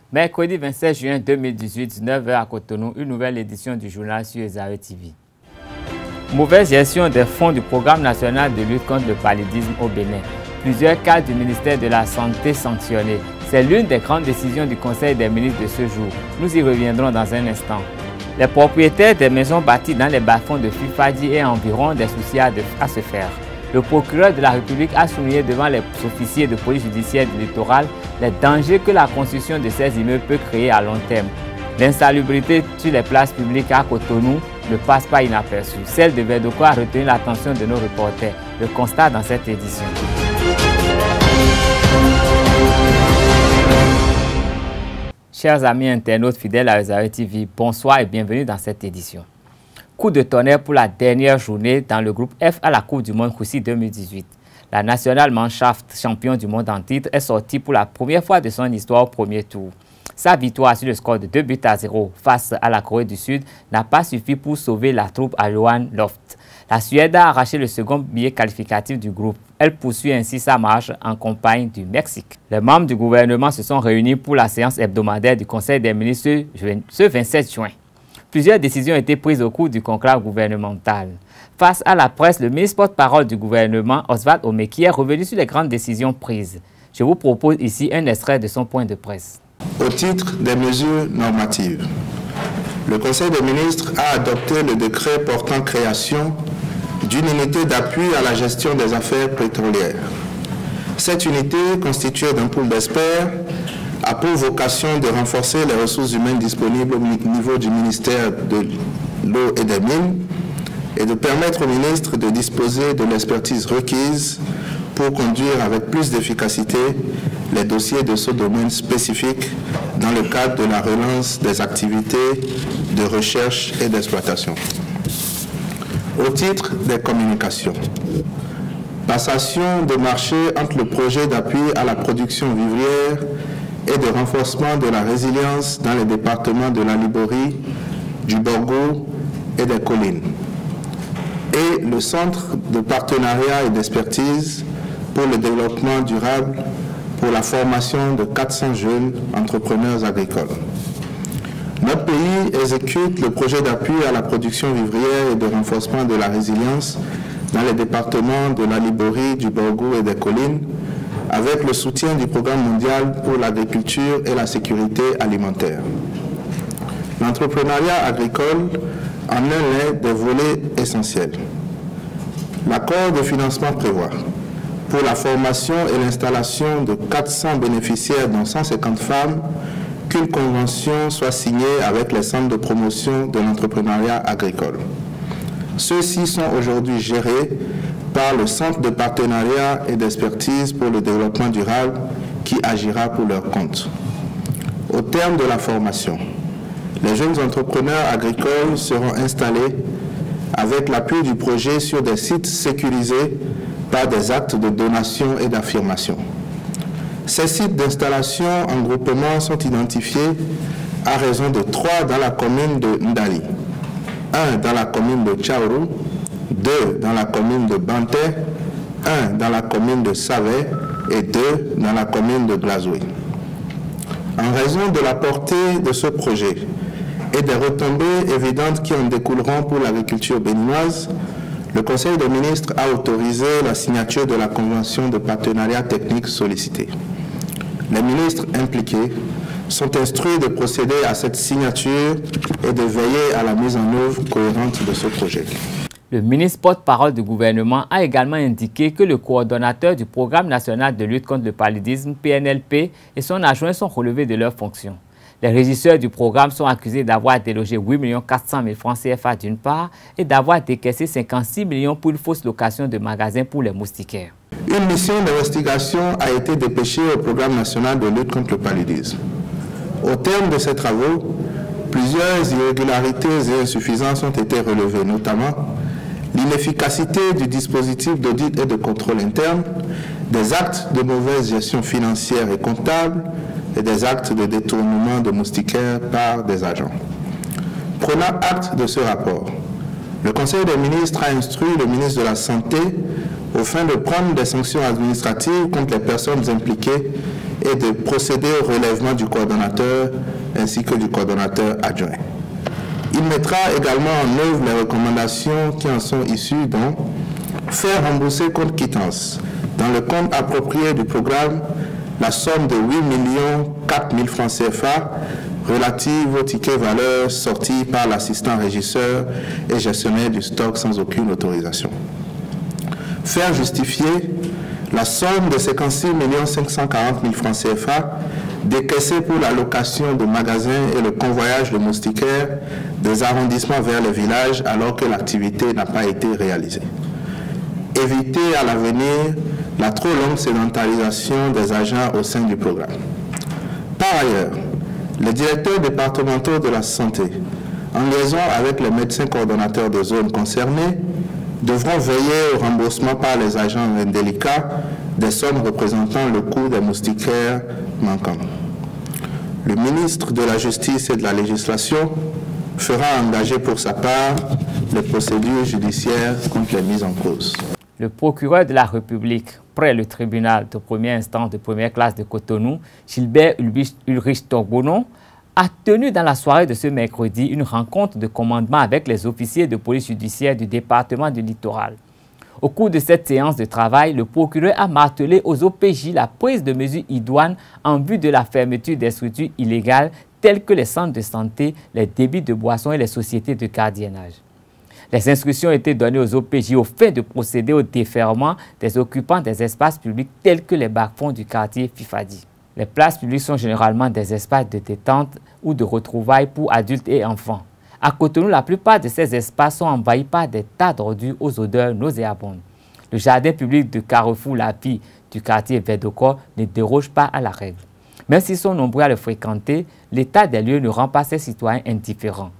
Mercredi 27 juin 2018, 9h à Cotonou, une nouvelle édition du journal sur Ezare TV. Mauvaise gestion des fonds du Programme national de lutte contre le paludisme au Bénin. Plusieurs cas du ministère de la Santé sanctionnés. C'est l'une des grandes décisions du Conseil des ministres de ce jour. Nous y reviendrons dans un instant. Les propriétaires des maisons bâties dans les bas-fonds de Fifadi et environ des soucis à se faire. Le procureur de la République a souligné devant les officiers de police judiciaire du littoral les dangers que la construction de ces immeubles peut créer à long terme. L'insalubrité sur les places publiques à Cotonou ne passe pas inaperçue. Celle devait de quoi retenir l'attention de nos reporters. Le constat dans cette édition. Chers amis internautes fidèles à Ezare TV, bonsoir et bienvenue dans cette édition. Coup de tonnerre pour la dernière journée dans le groupe F à la Coupe du Monde Russie 2018. La National Mannschaft, champion du monde en titre, est sortie pour la première fois de son histoire au premier tour. Sa victoire sur le score de 2-0 face à la Corée du Sud n'a pas suffi pour sauver la troupe à Johan Loft. La Suède a arraché le second billet qualificatif du groupe. Elle poursuit ainsi sa marche en compagnie du Mexique. Les membres du gouvernement se sont réunis pour la séance hebdomadaire du Conseil des ministres ce 27 juin. Plusieurs décisions ont été prises au cours du conclave gouvernemental. Face à la presse, le ministre porte-parole du gouvernement, Oswald Omeki, est revenu sur les grandes décisions prises. Je vous propose ici un extrait de son point de presse. Au titre des mesures normatives, le Conseil des ministres a adopté le décret portant création d'une unité d'appui à la gestion des affaires pétrolières. Cette unité, constituée d'un pool d'experts, a pour vocation de renforcer les ressources humaines disponibles au niveau du ministère de l'eau et des mines et de permettre au ministre de disposer de l'expertise requise pour conduire avec plus d'efficacité les dossiers de ce domaine spécifique dans le cadre de la relance des activités de recherche et d'exploitation. Au titre des communications, passation de marché entre le projet d'appui à la production vivrière et de renforcement de la résilience dans les départements de la Liborie, du Borgo et des collines. Et le Centre de partenariat et d'expertise pour le développement durable pour la formation de 400 jeunes entrepreneurs agricoles. Notre pays exécute le projet d'appui à la production vivrière et de renforcement de la résilience dans les départements de la Liborie, du Borgo et des collines, avec le soutien du Programme mondial pour l'agriculture et la sécurité alimentaire. L'entrepreneuriat agricole en est l'un des volets essentiels. L'accord de financement prévoit, pour la formation et l'installation de 400 bénéficiaires, dont 150 femmes, qu'une convention soit signée avec les centres de promotion de l'entrepreneuriat agricole. Ceux-ci sont aujourd'hui gérés par le Centre de partenariat et d'expertise pour le développement durable qui agira pour leur compte. Au terme de la formation, les jeunes entrepreneurs agricoles seront installés avec l'appui du projet sur des sites sécurisés par des actes de donation et d'affirmation. Ces sites d'installation en groupement sont identifiés à raison de 3 dans la commune de Ndali, 1 dans la commune de Tchaourou, 2 dans la commune de Banté, 1 dans la commune de Savé et 2 dans la commune de Glazoué. En raison de la portée de ce projet et des retombées évidentes qui en découleront pour l'agriculture béninoise, le Conseil des ministres a autorisé la signature de la convention de partenariat technique sollicitée. Les ministres impliqués sont instruits de procéder à cette signature et de veiller à la mise en œuvre cohérente de ce projet. Le ministre porte-parole du gouvernement a également indiqué que le coordonnateur du Programme national de lutte contre le paludisme, PNLP, et son adjoint sont relevés de leurs fonctions. Les régisseurs du programme sont accusés d'avoir délogé 8 400 000 francs CFA d'une part et d'avoir décaissé 56 millions pour une fausse location de magasins pour les moustiquaires. Une mission d'investigation a été dépêchée au Programme national de lutte contre le paludisme. Au terme de ces travaux, plusieurs irrégularités et insuffisances ont été relevées, notamment l'inefficacité du dispositif d'audit et de contrôle interne, des actes de mauvaise gestion financière et comptable et des actes de détournement de moustiquaires par des agents. Prenant acte de ce rapport, le Conseil des ministres a instruit le ministre de la Santé aux fins de prendre des sanctions administratives contre les personnes impliquées et de procéder au relèvement du coordonnateur ainsi que du coordonnateur adjoint. Il mettra également en œuvre les recommandations qui en sont issues, dont faire rembourser compte quittance dans le compte approprié du programme la somme de 8 400 000 francs CFA relative au ticket valeur sorti par l'assistant régisseur et gestionnaire du stock sans aucune autorisation. Faire justifier la somme de 56 540 000 francs CFA décaissés pour la location de magasins et le convoyage de moustiquaires des arrondissements vers les villages alors que l'activité n'a pas été réalisée. Éviter à l'avenir la trop longue sédentarisation des agents au sein du programme. Par ailleurs, les directeurs départementaux de la santé, en liaison avec les médecins coordonnateurs de zones concernées, devront veiller au remboursement par les agents indélicats des sommes représentant le coût des moustiquaires manquants. Le ministre de la Justice et de la Législation fera engager pour sa part les procédures judiciaires contre les mises en cause. Le procureur de la République près le tribunal de première instance de première classe de Cotonou, Gilbert Ulrich Torbonon, a tenu dans la soirée de ce mercredi une rencontre de commandement avec les officiers de police judiciaire du département du Littoral. Au cours de cette séance de travail, le procureur a martelé aux OPJ la prise de mesures idoines en vue de la fermeture des structures illégales telles que les centres de santé, les débits de boissons et les sociétés de gardiennage. Les instructions ont été données aux OPJ au fait de procéder au déferrement des occupants des espaces publics tels que les bas-fonds du quartier Fifadi. Les places publiques sont généralement des espaces de détente ou de retrouvailles pour adultes et enfants. À Cotonou, la plupart de ces espaces sont envahis par des tas d'ordures aux odeurs nauséabondes. Le jardin public de Carrefour La Vie du quartier Verdocor ne déroge pas à la règle. Même s'ils sont nombreux à le fréquenter, l'état des lieux ne rend pas ces citoyens indifférents.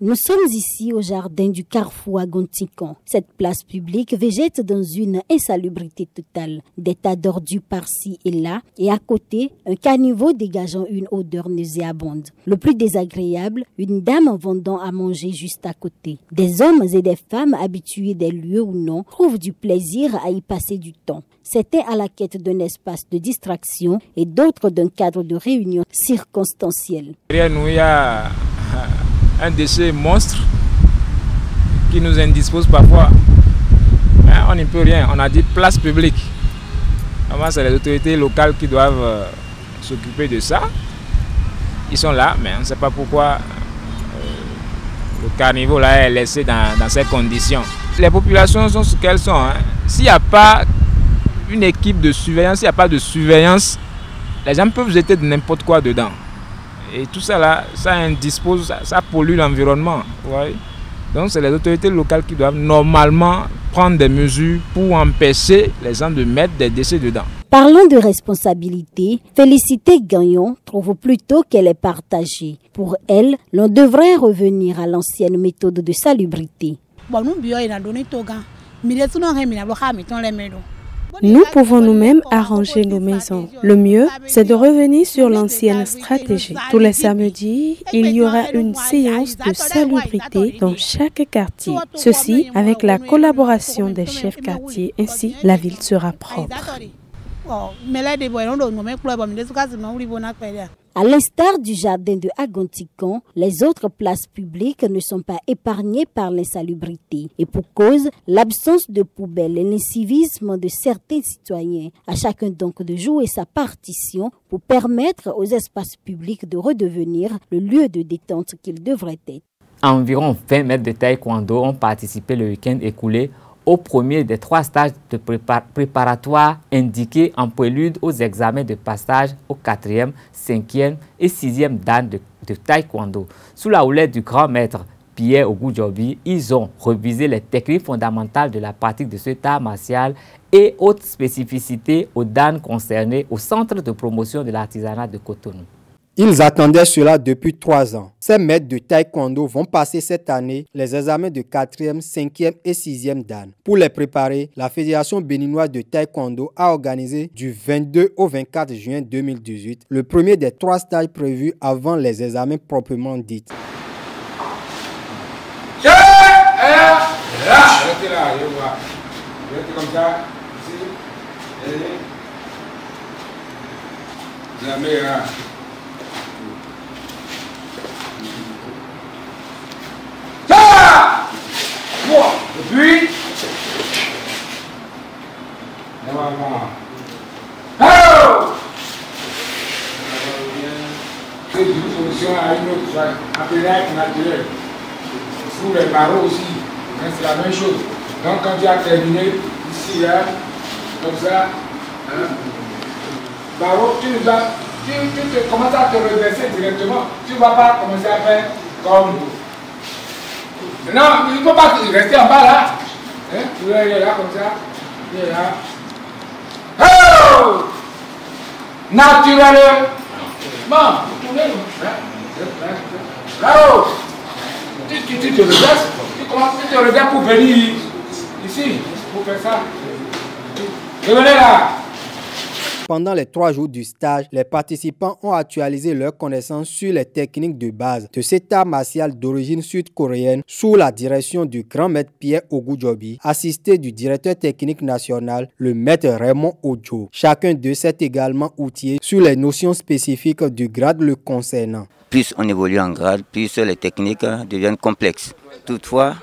Nous sommes ici au jardin du Carrefour à Gontikan. Cette place publique végète dans une insalubrité totale. Des tas d'ordures par-ci et là, et à côté, un caniveau dégageant une odeur nauséabonde. Le plus désagréable, une dame vendant à manger juste à côté. Des hommes et des femmes habitués des lieux ou non trouvent du plaisir à y passer du temps. C'était à la quête d'un espace de distraction et d'autres d'un cadre de réunion circonstanciel. Derrière nous, il y a un déchet monstre qui nous indispose parfois. On n'y peut rien. On a dit place publique. Normalement, c'est les autorités locales qui doivent s'occuper de ça. Ils sont là, mais on ne sait pas pourquoi le carnivore là est laissé dans ces conditions. Les populations sont ce qu'elles sont. S'il n'y a pas une équipe de surveillance, s'il n'y a pas de surveillance, les gens peuvent jeter de n'importe quoi dedans. Et tout ça là, ça indispose, ça pollue l'environnement. Donc c'est les autorités locales qui doivent normalement prendre des mesures pour empêcher les gens de mettre des déchets dedans. Parlant de responsabilité, Félicité Gagnon trouve plutôt qu'elle est partagée. Pour elle, l'on devrait revenir à l'ancienne méthode de salubrité. Nous pouvons nous-mêmes arranger nos maisons. Le mieux, c'est de revenir sur l'ancienne stratégie. Tous les samedis, il y aura une séance de salubrité dans chaque quartier. Ceci avec la collaboration des chefs quartiers. Ainsi, la ville sera propre. À l'instar du jardin de Agontikan, les autres places publiques ne sont pas épargnées par l'insalubrité. Et pour cause, l'absence de poubelles et l'incivisme de certains citoyens. À chacun donc de jouer sa partition pour permettre aux espaces publics de redevenir le lieu de détente qu'ils devraient être. Environ 20 maîtres de taekwondo ont participé le week-end écoulé au premier des 3 stages de préparatoires indiqués en prélude aux examens de passage au 4e, 5e et 6e dan de taekwondo. Sous la houlette du grand maître Pierre Ogudjobi, ils ont revisé les techniques fondamentales de la pratique de cet art martial et autres spécificités aux dan concernés au centre de promotion de l'artisanat de Cotonou. Ils attendaient cela depuis 3 ans. Ces maîtres de taekwondo vont passer cette année les examens de 4e, 5e et 6e dan. Pour les préparer, la Fédération béninoise de taekwondo a organisé du 22 au 24 juin 2018 le premier des 3 stages prévus avant les examens proprement dits. êtes comme ça, ici, et jamais là. Ça! Et puis, normalement. Oh! C'est une solution à une autre, appelée naturelle. Pour les barreaux aussi, c'est la même chose. Donc quand tu as terminé, ici, là, comme ça, hein, barreau, tu commences à te redresser directement. Tu ne vas pas commencer à faire comme... Non, il ne faut pas rester en bas là. Hein? Tu vas aller là comme ça. Tu es là. Oh! Naturellement. Bon, vous tournez. Là-haut. Tu te redresses. Tu te redresses pour venir ici. Pour faire ça. Revenez là. Pendant les 3 jours du stage, les participants ont actualisé leurs connaissances sur les techniques de base de cet art martial d'origine sud-coréenne sous la direction du grand maître Pierre Ogujobi, assisté du directeur technique national, le maître Raymond Ojo. Chacun d'eux s'est également outillé sur les notions spécifiques du grade le concernant. Plus on évolue en grade, plus les techniques deviennent complexes. Toutefois,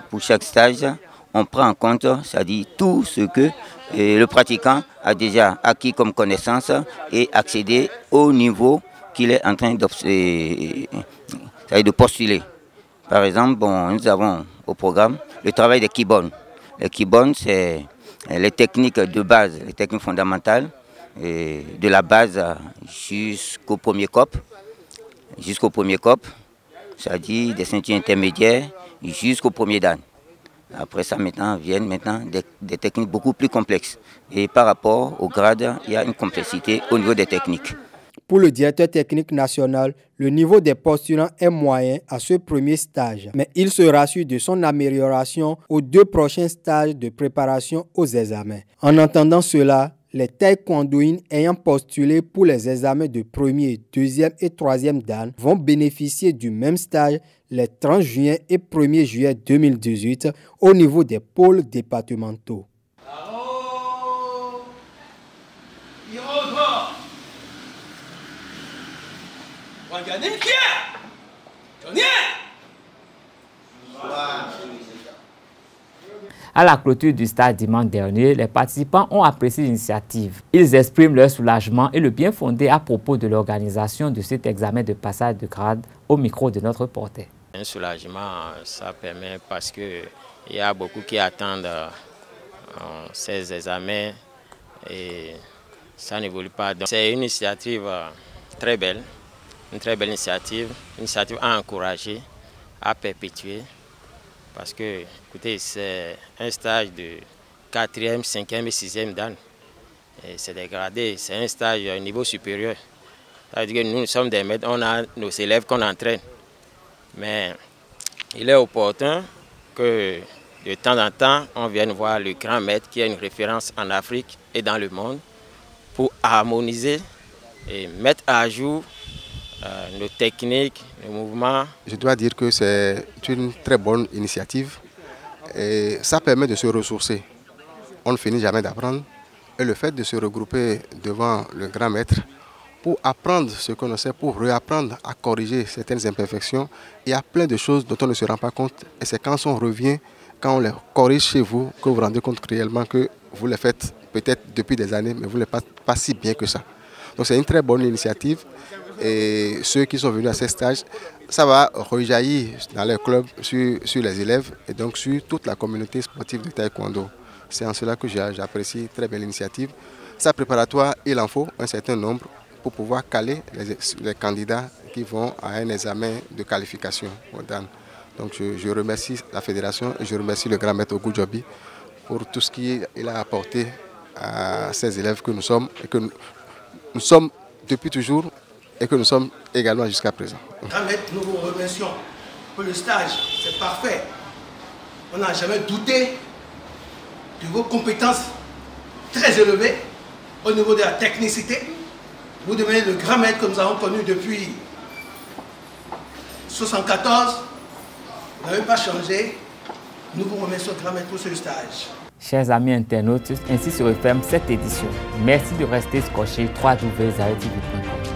pour chaque stage, on prend en compte, c'est-à-dire tout ce que le pratiquant a déjà acquis comme connaissance et accédé au niveau qu'il est en train de postuler. Par exemple, bon, nous avons au programme le travail des Kibon. Les Kibon, c'est les techniques de base, les techniques fondamentales, de la base jusqu'au premier cop, c'est-à-dire des ceintures intermédiaires jusqu'au premier dan. Après ça, viennent des techniques beaucoup plus complexes. Et par rapport au grade, il y a une complexité au niveau des techniques. Pour le directeur technique national, le niveau des postulants est moyen à ce premier stage. Mais il se rassure de son amélioration aux 2 prochains stages de préparation aux examens. En entendant cela, les taekwondoïnes ayant postulé pour les examens de 1er, 2e et 3e dan vont bénéficier du même stage les 30 juin et 1er juillet 2018 au niveau des pôles départementaux. À la clôture du stage dimanche dernier, les participants ont apprécié l'initiative. Ils expriment leur soulagement et le bien fondé à propos de l'organisation de cet examen de passage de grade au micro de notre reporter. Un soulagement, ça permet parce qu'il y a beaucoup qui attendent ces examens et ça n'évolue pas. C'est une initiative très belle, une très belle initiative à encourager, à perpétuer. Parce que, écoutez, c'est un stage de 4e, 5e et 6e dan. C'est dégradé, c'est un stage à un niveau supérieur. Ça veut dire que nous sommes des maîtres, on a nos élèves qu'on entraîne. Mais il est opportun que de temps en temps, on vienne voir le grand maître qui est une référence en Afrique et dans le monde pour harmoniser et mettre à jour nos techniques, nos mouvements. Je dois dire que c'est une très bonne initiative et ça permet de se ressourcer. On ne finit jamais d'apprendre et le fait de se regrouper devant le grand maître pour apprendre ce qu'on sait, pour réapprendre à corriger certaines imperfections, il y a plein de choses dont on ne se rend pas compte et c'est quand on revient, quand on les corrige chez vous, que vous vous rendez compte réellement que vous les faites peut-être depuis des années, mais vous ne les faites pas si bien que ça. Donc c'est une très bonne initiative. Et ceux qui sont venus à ces stages, ça va rejaillir dans les clubs sur les élèves et donc sur toute la communauté sportive de taekwondo. C'est en cela que j'apprécie très belle initiative. Ça préparatoire, il en faut un certain nombre pour pouvoir caler les candidats qui vont à un examen de qualification au Dan. Donc je remercie la fédération et je remercie le grand maître Ogujobi pour tout ce qu'il a apporté à ces élèves que nous sommes et que nous sommes depuis toujours et que nous sommes également jusqu'à présent. Grand maître, nous vous remercions pour le stage, c'est parfait. On n'a jamais douté de vos compétences très élevées au niveau de la technicité. Vous devenez le grand maître que nous avons connu depuis 1974. Vous n'avez pas changé. Nous vous remercions, grand maître, pour ce stage. Chers amis internautes, ainsi se referme cette édition. Merci de rester scotchés www.zaretv.com.